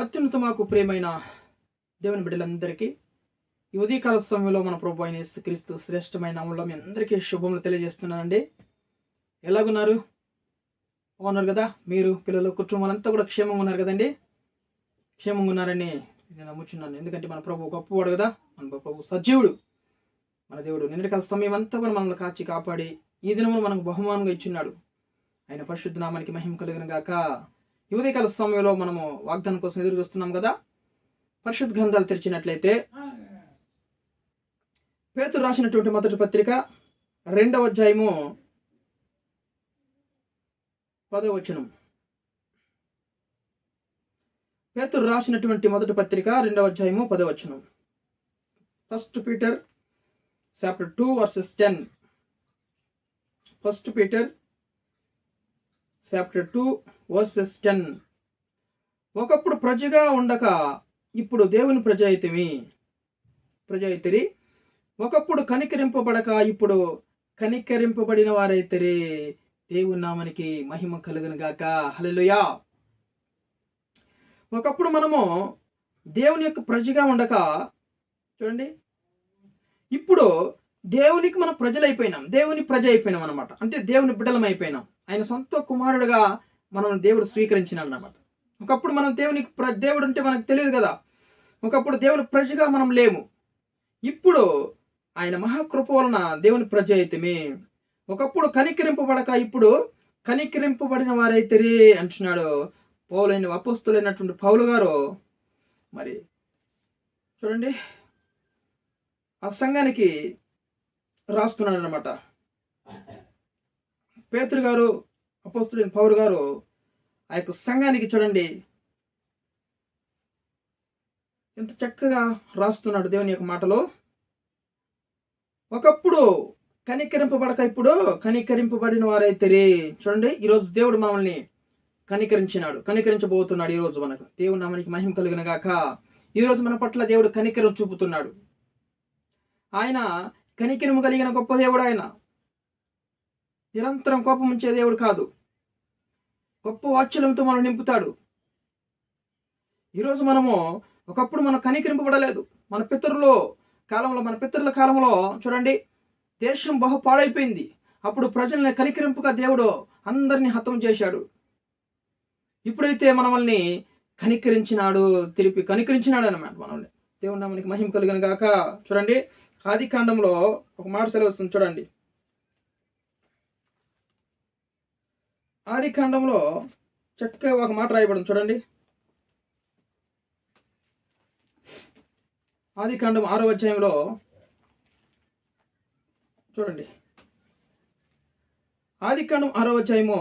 అత్యున్నతమాకు ప్రియమైన దేవుని బిడ్డలందరికీ ఈ ఉదయకాల సమయంలో మన ప్రభు అయిన యేసుక్రీస్తు శ్రేష్టమైన నామములో మీ అందరికీ శుభములు తెలియజేస్తున్నానండి. ఎలాగున్నారు? బాగున్నారు కదా? మీరు పిల్లలు కుటుంబాలంతా కూడా క్షేమంగా ఉన్నారు కదండి? క్షేమంగా ఉన్నారని నేను నమ్ముచున్నాను. ఎందుకంటే మన ప్రభు గొప్పవాడు కదా, మన ప్రభు సజీవుడు, మన దేవుడు. నిన్నటి కాల సమయం అంతా కూడా మనల్ని కాచి కాపాడి ఈ దినమును మనకు బహుమానంగా ఇచ్చున్నాడు. ఆయన పరిశుద్ధ నామానికి మహిమ కలుగును గాక. ఈ ఉదయకాల సమయంలో మనము వాగ్దానం కోసం ఎదురు చూస్తున్నాం కదా. పరిశుద్ధ గ్రంథాలు తెరిచినట్లయితే పేతురు రాసినటువంటి మొదటి పత్రిక 2వ అధ్యాయము 10వ వచనం. పేతురు రాసినటువంటి మొదటి పత్రిక 2వ అధ్యాయము 10వ వచనం. 1 Peter chapter 2 verses 10. 1 Peter chapter 2 verses 10. ఒకప్పుడు ప్రజగా ఉండక ఇప్పుడు దేవుని ప్రజ అయితిరి. ఒకప్పుడు కనికరింపబడక ఇప్పుడు కనికరింపబడిన వారైతిరి. దేవుని నామానికి మహిమ కలుగును గాక. హల్లెలూయా. ఒకప్పుడు మనము దేవుని యొక్క ప్రజగా ఉండక, చూడండి, ఇప్పుడు దేవునికి మనం ప్రజలైపోయినాం, దేవుని ప్రజ అయిపోయినాం అనమాట. అంటే దేవుని బిడ్డలం అయిపోయినాం. ఆయన సొంత కుమారుడుగా మనం దేవుడు స్వీకరించినాడు అన్నమాట. ఒకప్పుడు మనం దేవుడు అంటే మనకు తెలియదు కదా. ఒకప్పుడు దేవుని ప్రజగా మనం లేము. ఇప్పుడు ఆయన మహాకృప వలన దేవుని ప్రజ అయితేమే. ఒకప్పుడు కనికరింపబడక ఇప్పుడు కనికరింపబడిన వారైతే అంటున్నాడు అపోస్తులైనటువంటి పౌలు గారు. మరి చూడండి, ఆ సంఘానికి రాస్తున్నాడు అనమాట. పేతురు గారు, అపోస్తులైన పౌలు గారు ఆ యొక్క సంఘానికి చూడండి ఎంత చక్కగా రాస్తున్నాడు దేవుని యొక్క మాటలో. ఒకప్పుడు కనికరింపబడక ఇప్పుడు కనికరింపబడిన వారైతే. చూడండి, ఈరోజు దేవుడు మనల్ని కనికరించబోతున్నాడు. ఈరోజు మనకు దేవుని నామానికి మహిమ కలుగును గాక. ఈరోజు మన పట్ల దేవుడు కనికరం చూపుతున్నాడు. ఆయన కనికరము కలిగిన గొప్ప దేవుడు. ఆయన నిరంతరం కోపం ఉంచే దేవుడు కాదు. గొప్ప వాత్సల్యంతో మనం నింపుతాడు. ఈరోజు మనము ఒకప్పుడు మనం కనికరింపబడలేదు. మన పితరుల కాలంలో చూడండి, దేశం బహు పాడైపోయింది. అప్పుడు ప్రజల్ని కనికరింపుగా దేవుడు అందరినీ హతం చేశాడు. ఇప్పుడైతే మనల్ని కనికరించినాడు అన్నమాట. మనల్ని దేవుని నామానికి మహిమ కలుగును గాక. చూడండి, ఆది కాండంలో ఒక మాట సెలవుస్తుంది. చూడండి, ఆది కాండంలో చక్కగా ఒక మాట రాయబడింది. చూడండి, ఆది కాండం 6వ అధ్యాయంలో చూడండి, ఆది కాండం 6వ అధ్యాయము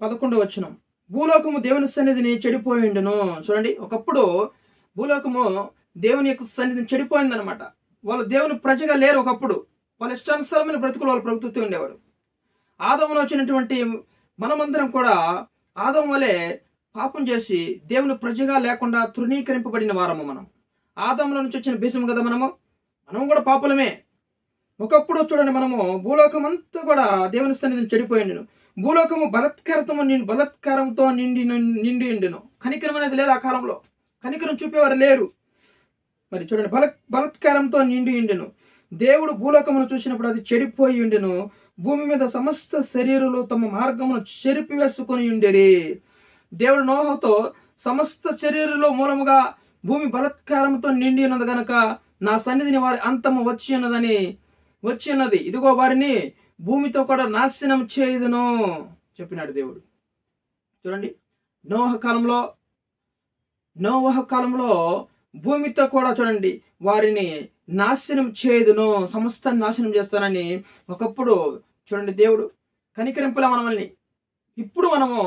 11వ వచనం. భూలోకము దేవుని సన్నిధిని చెడిపోయిండును. చూడండి, ఒకప్పుడు భూలోకము దేవుని యొక్క సన్నిధిని చెడిపోయిందనమాట. వాళ్ళు దేవుని ప్రజగా లేరు. ఒకప్పుడు వాళ్ళ ఇష్టానుసారమైన బ్రతుకులు వాళ్ళు బ్రతుకుతూ ఉండేవారు. ఆదములో వచ్చినటువంటి మనమందరం కూడా ఆదము వలె పాపం చేసి దేవుని ప్రజగా లేకుండా తృణీకరింపబడిన వారము. మనం ఆదములో నుంచి వచ్చిన బీజం కదా. మనం కూడా పాపలమే. ఒకప్పుడు చూడండి, మనము భూలోకం అంతా కూడా దేవుని సన్నిధిని చెడిపోయిండును. భూలోకము బలత్కారంతో నిండి ఉండెను. కనికరం అనేది లేదు ఆ కాలంలో. కనికరం చూపేవారు లేరు. మరి చూడండి, బలత్కారంతో నిండి ఉండెను. దేవుడు భూలోకమును చూసినప్పుడు అది చెడిపోయి ఉండెను. భూమి మీద సమస్త శరీరులు తమ మార్గమును చెరిపివేసుకొని ఉండేరి. దేవుడు నోహతో సమస్త శరీరులో మూలముగా భూమి బలత్కారంతో నిండి ఉన్నది గనక నా సన్నిధిని వారి అంతము వచ్చి ఉన్నది. ఇదిగో వారిని భూమితో కూడా నాశనం చేయుదును చెప్పినాడు దేవుడు. చూడండి, నోవహ కాలంలో భూమితో కూడా చూడండి వారిని నాశనం చేయుదును, సమస్తాన్ని నాశనం చేస్తానని ఒకప్పుడు చూడండి దేవుడు కనికరింపలే మనల్ని. ఇప్పుడు మనము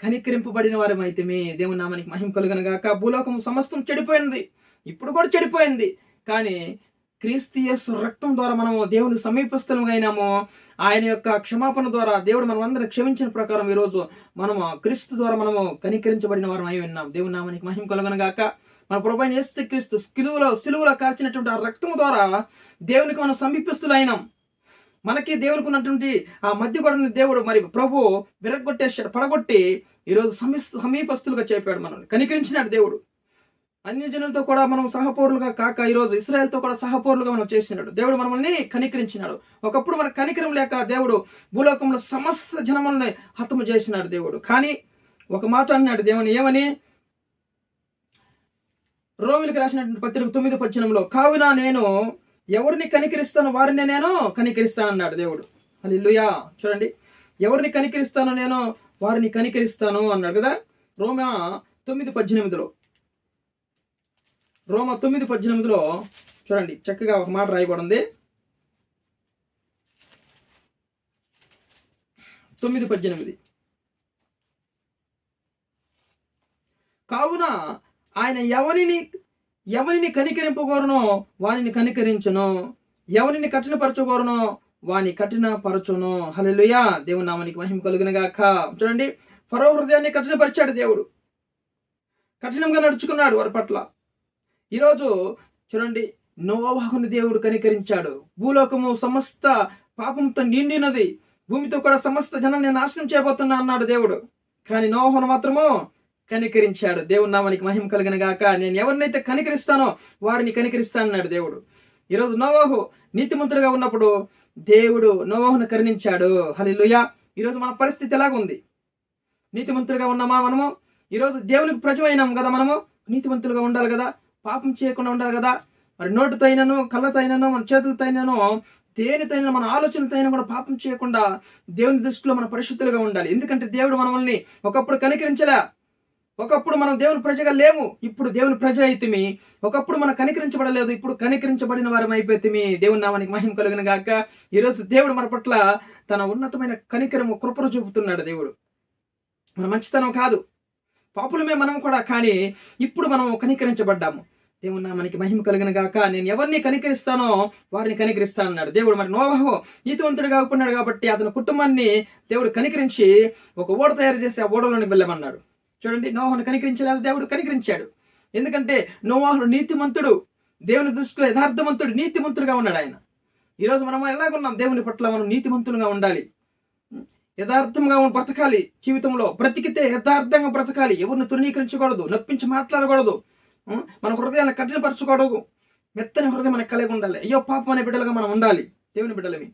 కనికరింపబడిన వారమైతే దేవుని నామానికి మహిమ కలుగును గాక. భూలోకం సమస్తం చెడిపోయింది, ఇప్పుడు కూడా చెడిపోయింది. కానీ క్రీస్తు యేసు రక్తం ద్వారా మనము దేవుని సమీపస్థులుగా అయినాము. ఆయన యొక్క క్షమాపణ ద్వారా దేవుడు మనం అందరం క్షమించిన ప్రకారం ఈరోజు మనము క్రీస్తు ద్వారా మనము కనికరించబడిన వారం అయి ఉన్నాం. దేవుని నామానికి మహిమ కలుగును గాక. మన ప్రభువైన యేసుక్రీస్తు సిలువలో కార్చినటువంటి ఆ రక్తం ద్వారా దేవునికి మనం సమీపస్థులు అయినాం. మనకి దేవునికి ఉన్నటువంటి ఆ మధ్య గొడవని దేవుడు మరి ప్రభు విరగొట్టేశాడు, పడగొట్టి ఈరోజు సమీపస్తులుగా చేపాడు, మనల్ని కనికరించినాడు దేవుడు. అన్య జనులతో కూడా మనం సహపౌరులుగా కాక ఈరోజు ఇశ్రాయేలుతో కూడా సహపౌరులుగా మనం చేసినాడు దేవుడు, మనల్ని కనికరించినాడు. ఒకప్పుడు మన కనికరం లేక దేవుడు భూలోకంలో సమస్త జనములని హతము చేసినాడు దేవుడు. కానీ ఒక మాట అన్నాడు దేవుని, ఏమని? రోమిలికి రాసినటువంటి పత్రిక 9:18 కావున నేను ఎవరిని కనికరిస్తాను వారిని నేను కనికరిస్తానన్నాడు దేవుడు. హల్లెలూయా. చూడండి, ఎవరిని కనికరిస్తాను నేను వారిని కనికరిస్తాను అన్నాడు కదా. రోమా 9:18 చూడండి, చక్కగా ఒక మాట రాయబడింది. 9:18 కావున ఆయన ఎవరిని కనికరింపగోరునో వానిని కనికరించును, ఎవరిని కఠినపరచగోరునో వాని కఠినపరచును. హల్లెలూయా. దేవుని నామానికి మహిమ కలుగును గాక. చూడండి, ఫరో హృదయాన్ని కఠినపరిచాడు దేవుడు, కఠినంగా నడుచుకున్నాడు వారి పట్ల. ఈరోజు చూడండి, నోవాహుని దేవుడు కనికరించాడు. భూలోకము సమస్త పాపంతో నిండినది, భూమితో కూడా సమస్త జనాన్ని నాశనం చేయబోతున్నా అన్నాడు దేవుడు. కానీ నోవాహును మాత్రము కనికరించాడు. దేవుని నామానికి మహిమ కలిగిన గాక. నేను ఎవరినైతే కనికరిస్తానో వారిని కనికరిస్తానన్నాడు దేవుడు. ఈరోజు నోవాహు నీతిమంతుడిగా ఉన్నప్పుడు దేవుడు నోవాహును కరుణించాడు. హల్లెలూయా. ఈరోజు మన పరిస్థితి ఎలాగుంది? నీతిమంతులుగా ఉన్నామా మనము? ఈరోజు దేవునికి ప్రజమైనాం కదా, మనము నీతిమంతులుగా ఉండాలి కదా, పాపం చేయకుండా ఉండాలి కదా. మరి నోటుతో అయినను, కళ్ళతో అయినను, మన చేతులతో అయినను, దేనితైనా మన ఆలోచనతో అయినా కూడా పాపం చేయకుండా దేవుని దృష్టిలో మన పరిశుద్ధులుగా ఉండాలి. ఎందుకంటే దేవుడు మనల్ని ఒకప్పుడు కనికరించలే, ఒకప్పుడు మనం దేవుని ప్రజగా లేము, ఇప్పుడు దేవుని ప్రజ అయితిమి. ఒకప్పుడు మనం కనికరించబడలేదు, ఇప్పుడు కనికరించబడిన వారం అయిపోతుంది. దేవుని నామానికి మహిమ కలుగును గాక. ఈరోజు దేవుడు మన పట్ల తన ఉన్నతమైన కనికరము, కృపను చూపుతున్నాడు. దేవుడు మన మంచితనం కాదు, పాపులమే మనం కూడా, కానీ ఇప్పుడు మనం కనికరించబడ్డాము. దేవుని నామానికి మహిమ కలిగిన గాక. నేను ఎవరిని కనికరిస్తానో వారిని కనికరిస్తానన్నాడు దేవుడు. మరి నోవాహు నీతివంతుడిగా ఉన్నాడు కాబట్టి అతని కుటుంబాన్ని దేవుడు కనికరించి ఒక ఓడ తయారు చేసి ఆ ఓడలోనికి వెళ్ళమన్నాడు. చూడండి, నోవాహును కనికరించలేదు, దేవుడు కనికరించాడు. ఎందుకంటే నోవాహు నీతిమంతుడు, దేవుని దృష్టిలో యథార్థవంతుడు, నీతిమంతుడుగా ఉన్నాడు ఆయన. ఈరోజు మనం ఎలాగున్నాం? దేవుని పట్ల మనం నీతిమంతులుగా ఉండాలి, యథార్థంగా బ్రతకాలి. జీవితంలో బ్రతికితే యథార్థంగా బ్రతకాలి, ఎవరిని తృణీకరించకూడదు, నొప్పించి మాట్లాడకూడదు, మన హృదయాన్ని కఠినపరచకూడదు. మెత్తని హృదయం మనకు కలిగి ఉండాలి. అయ్యో పాపం అనే బిడ్డలుగా మనం ఉండాలి, దేవుని బిడ్డలమి.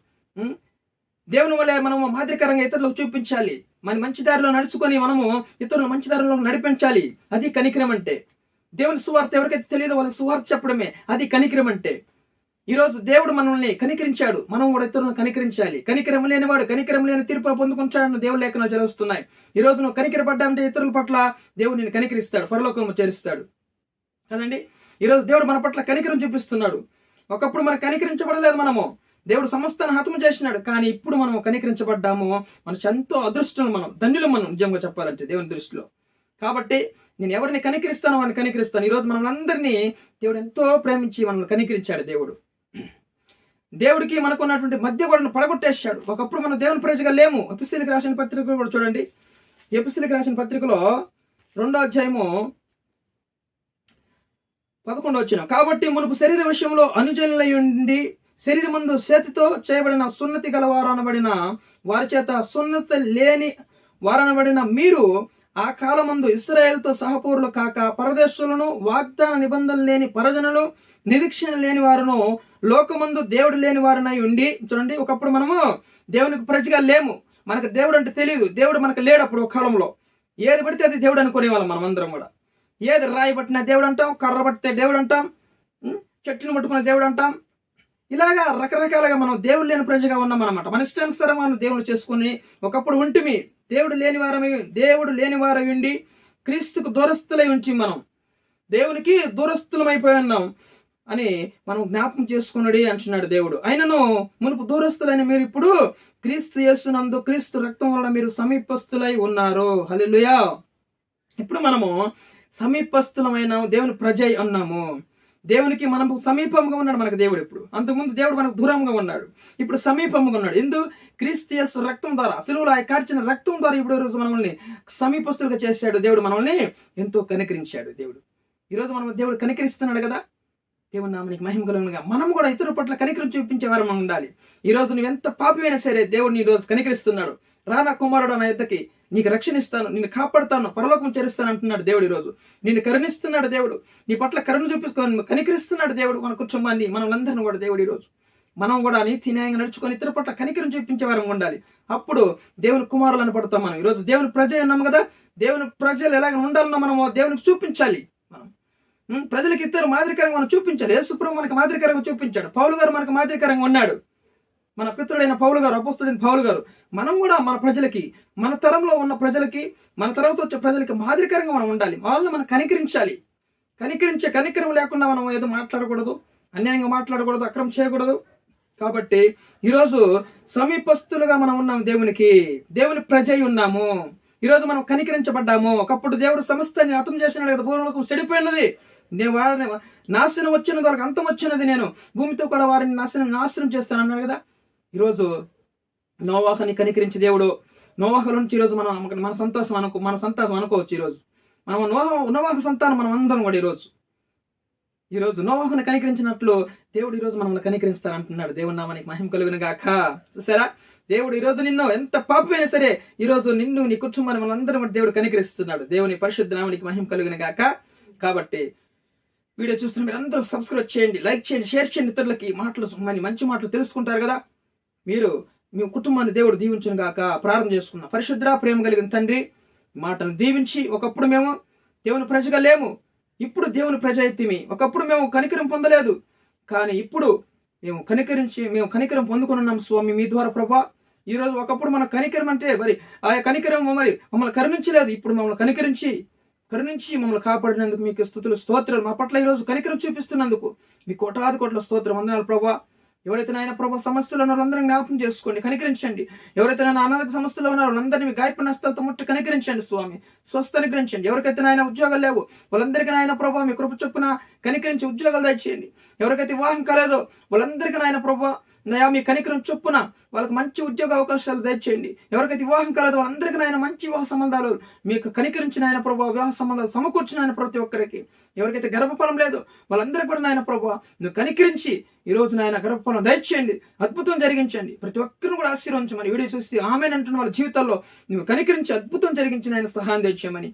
దేవుని వల్ల మనం మాదిరికరంగా ఇతరులకు చూపించాలి. మన మంచి దారిలో నడుచుకొని మనము ఇతరులను మంచి దారిలో నడిపించాలి. అది కనికరం అంటే. దేవుని సువార్త ఎవరికైతే తెలియదో వాళ్ళకి సువార్త చెప్పడమే అది కనికరం అంటే. ఈరోజు దేవుడు మనల్ని కనికరించాడు, మనం కూడా ఇతరులను కనికరించాలి. కనికరం లేనివాడు కనికరం లేని తీర్పు పొందుకుంటాడన్న దేవుని లేఖనాలు చదువుతున్నాయి. ఈరోజు నువ్వు కనికరపడ్డామంటే ఇతరుల పట్ల దేవుడు నిన్ను కనికరిస్తాడు, పరలోకము చేరుస్తాడు కదండి. ఈరోజు దేవుడు మన పట్ల కనికరం చూపిస్తున్నాడు. ఒకప్పుడు మనం కనికరించబడలేదు, మనము దేవుడు సమస్తాన్ని హతము చేసినాడు. కానీ ఇప్పుడు మనం కనికరించబడ్డాము. మనకు ఎంతో అదృష్టం, మనం ధన్యులు, మనం నిజంగా చెప్పాలంటే దేవుని దృష్టిలో. కాబట్టి నేను ఎవరిని కనికరిస్తానో వారిని కనికరిస్తాను. ఈరోజు మనం అందరినీ దేవుడు ఎంతో ప్రేమించి మనల్ని కనికరించాడు దేవుడు. దేవుడికి మనకున్నటువంటి మధ్య గోడను పడగొట్టేశాడు. ఒకప్పుడు మనం దేవుని ప్రజగా లేము. ఎపిసీలకు రాసిన పత్రిక కూడా చూడండి. ఎపిసీలకు రాసిన పత్రికలో 2వ అధ్యాయము 11వ వచనం. కాబట్టి మునుపు శరీర విషయంలో అనుజనులై ఉండి శరీరమందు చేతితో చేయబడిన సున్నతి గల వారనబడిన వారి చేత సున్నతి లేని వారనబడిన మీరు ఆ కాలమందు ఇశ్రాయేలుతో సహపౌరులు కాక పరదేశులను, వాగ్దాన నిబంధన లేని పరజనులు, నిరీక్షణ లేని వారును, లోకమందు దేవుడు లేని వారనై ఉండి. చూడండి, ఒకప్పుడు మనము దేవునికి ప్రజగా లేము, మనకు దేవుడు అంటే తెలియదు, దేవుడు మనకు లేడు. అప్పుడు ఒక కాలంలో ఏది పడితే అది దేవుడు అనుకునే వాళ్ళం మనం అందరం కూడా. ఏది రాయి పట్టిన దేవుడు అంటాం, కర్ర పట్టితే దేవుడు అంటాం, చెట్టును పట్టుకున్న దేవుడు అంటాం. ఇలాగా రకరకాలుగా మనం దేవుడు లేని ప్రజగా ఉన్నాం అనమాట. మన ఇష్టానుసారం మనం దేవుడు చేసుకుని ఒకప్పుడు ఉంటిమి దేవుడు లేని వారై ఉండి క్రీస్తుకు దూరస్తులై ఉంచి మనం దేవునికి దూరస్తులమైపోయి ఉన్నాం అని మనం జ్ఞాపకం చేసుకున్నాడు అంటున్నాడు దేవుడు. అయినను మునుపు దూరస్తులైన మీరు ఇప్పుడు క్రీస్తు యేసునందు క్రీస్తు రక్తం వలన మీరు సమీపస్తులై ఉన్నారు. హల్లెలూయా. ఇప్పుడు మనము సమీపస్తులమైన దేవుని ప్రజ ఉన్నాము. దేవునికి మనకు సమీపంగా ఉన్నాడు మనకు దేవుడు. ఇప్పుడు అంతకుముందు దేవుడు మనకు దూరంగా ఉన్నాడు, ఇప్పుడు సమీపంగా ఉన్నాడు. క్రీస్తు యేసు రక్తం ద్వారా, సిలువలో కార్చిన రక్తం ద్వారా ఇప్పుడు రోజు మనల్ని సమీపస్తులుగా చేశాడు దేవుడు. మనల్ని ఎంతో కనికరించాడు దేవుడు. ఈరోజు మనం దేవుడు కనికరిస్తున్నాడు కదా. దేవుని నామానికి మహిమ కలుగునుగా. మనం కూడా ఇతరుల పట్ల కనికరం చూపించే వారు మనం ఉండాలి. ఈ రోజు నువ్వెంత పాపివైనా సరే దేవుడిని ఈ రోజు కనికరిస్తున్నాడు. రా నా కుమారుడు నా యుద్ధకి, నీకు రక్షణ ఇస్తాను, నిన్ను కాపాడుతాను, పరలోకం చేరుస్తాను అంటున్నాడు దేవుడు. ఈ రోజు నిన్ను కరుణిస్తున్నాడు దేవుడు, నీ పట్ల కరుణ చూపించుకొని కనికరిస్తున్నాడు దేవుడు. మన కుటుంబాన్ని, మనలందరినీ కూడా దేవుడు ఈ రోజు మనం కూడా నీతి న్యాయంగా నడుచుకొని ఇతరుల పట్ల కనికరం చూపించే వారం ఉండాలి. అప్పుడు దేవుని కుమారులను పడతాం మనం. ఈరోజు దేవుని ప్రజ ఉన్నాము కదా, దేవుని ప్రజలు ఎలాగ ఉండాలన్నా మనము దేవునికి చూపించాలి. మనం ప్రజలకు ఇద్దరు మాదిరికరంగా మనం చూపించాలి. యేసుప్రభువు మనకు మాదిరికరంగా చూపించాడు. పౌలు గారు మనకు మాదిరికరంగా ఉన్నాడు. మన పితృడైన పౌలు గారు, అపోస్తలుడైన పౌలు గారు. మనం కూడా మన ప్రజలకి, మన తరంలో ఉన్న ప్రజలకి, మన తర్వాత వచ్చే ప్రజలకి మాదిరికరంగా మనం ఉండాలి. వాళ్ళని మనం కనికరించాలి. కనికరం లేకుండా మనం ఏదో మాట్లాడకూడదు, అన్యాయంగా మాట్లాడకూడదు, అక్రమం చేయకూడదు. కాబట్టి ఈరోజు సమీపస్తులుగా మనం ఉన్నాము దేవునికి, దేవుని ప్రజ ఉన్నాము. ఈరోజు మనం కనికరించబడ్డాము. ఒకప్పుడు దేవుడు సమస్తాన్ని హతం చేసినాడు కదా, భూలోకం చెడిపోయినది, నేను వారిని నాశనం వచ్చినది, వాళ్ళకి అంతం వచ్చినది, నేను భూమితో కూడా వారిని నాశనం చేస్తాను అన్నాడు కదా. ఈరోజు నోవాహుని కనికరించి దేవుడు నోవాహు నుంచి ఈరోజు మన సంతాసం అనుకోవచ్చు. ఈరోజు మనం నోవాహు సంతానం మనం అందరం కూడా ఈరోజు నోవాహుని కనికరించినట్లు దేవుడు ఈరోజు మనల్ని కనికరిస్తానంటున్నాడు. దేవుని నామానికి మహిమ కలుగును గాక. చూసారా, దేవుడు ఈరోజు నిన్ను ఎంత పాపమైనా సరే ఈరోజు నిన్ను, నీ కుటుంబాన్ని, మనందరం కూడా దేవుడు కనికరిస్తున్నాడు. దేవుని పరిశుద్ధ నామానికి మహిమ కలుగును గాక. కాబట్టి వీడియో చూస్తున్న మీరు అందరూ సబ్స్క్రైబ్ చేయండి, లైక్ చేయండి, షేర్ చేయండి. ఇతరులకి మంచి మాటలు తెలుసుకుంటారు కదా. మీ కుటుంబాన్ని దేవుడు దీవించును గాక. ప్రార్థన చేసుకున్నాం. పరిశుద్ధ ప్రేమ కలిగిన తండ్రి, మాటను దీవించి, ఒకప్పుడు మేము దేవుని ప్రజగా లేము, ఇప్పుడు దేవుని ప్రజ ఎత్తిమి. ఒకప్పుడు మేము కనికరం పొందలేదు, కానీ ఇప్పుడు మేము కనికరం పొందుకున్నాం స్వామి మీ ద్వారా ప్రభా. ఈరోజు ఒకప్పుడు మన కనికరం అంటే మరి ఆ కనికరం మమ్మల్ని కరుణించలేదు. ఇప్పుడు మమ్మల్ని కరుణించి మమ్మల్ని కాపాడినందుకు మీకు స్తుతులు, స్తోత్రాలు. మా పట్ల ఈరోజు కనికరం చూపిస్తున్నందుకు మీ కోట్ల స్తోత్రం, వందనాలు ప్రభా. ఎవరైతే నాయన ప్రభా సమస్యలు ఉన్నారో వాళ్ళందరూ జ్ఞాపకం చేసుకోండి, కనికరించండి. ఎవరైతే నాయన అనారోగ్య సమస్యలు ఉన్నారో వాళ్ళందరినీ మీ గాయపడిన హస్తాలతో ముట్టి కనికరించండి స్వామి, స్వస్థ అనుగ్రహించండి. ఎవరికైతే నాయన ఉద్యోగాలు లేవు వాళ్ళందరికీ నాయన ప్రభా మీ కృప చొప్పున కనికరించి ఉద్యోగాలు దయచేయండి. ఎవరికైతే వివాహం కాలేదో వాళ్ళందరికీ నాయన ప్రభా మీ కనికరం చొప్పున వాళ్ళకి మంచి ఉద్యోగ అవకాశాలు దయచేయండి. ఎవరికైతే వివాహం కాలేదో వాళ్ళందరికీ నాయన మంచి వివాహ సంబంధాలు మీకు కనికరించిన ఆయన ప్రభా వివాహ సంబంధాలు సమకూర్చిన ఆయన ప్రతి ఒక్కరికి. ఎవరికైతే గర్భఫలం లేదో వాళ్ళందరికీ కూడా నాయన ప్రభా నువ్వు కనికరించి ఈ రోజు నాయన గర్భఫలం దయచేయండి, అద్భుతం జరిగించండి. ప్రతి ఒక్కరిని కూడా ఆశీర్వదించమని వీడియో చూసి ఆమెన్ అంటున్న వాళ్ళ జీవితాల్లో నువ్వు కనికరించి అద్భుతం జరిగించిన ఆయన సహాయం దయచేయమని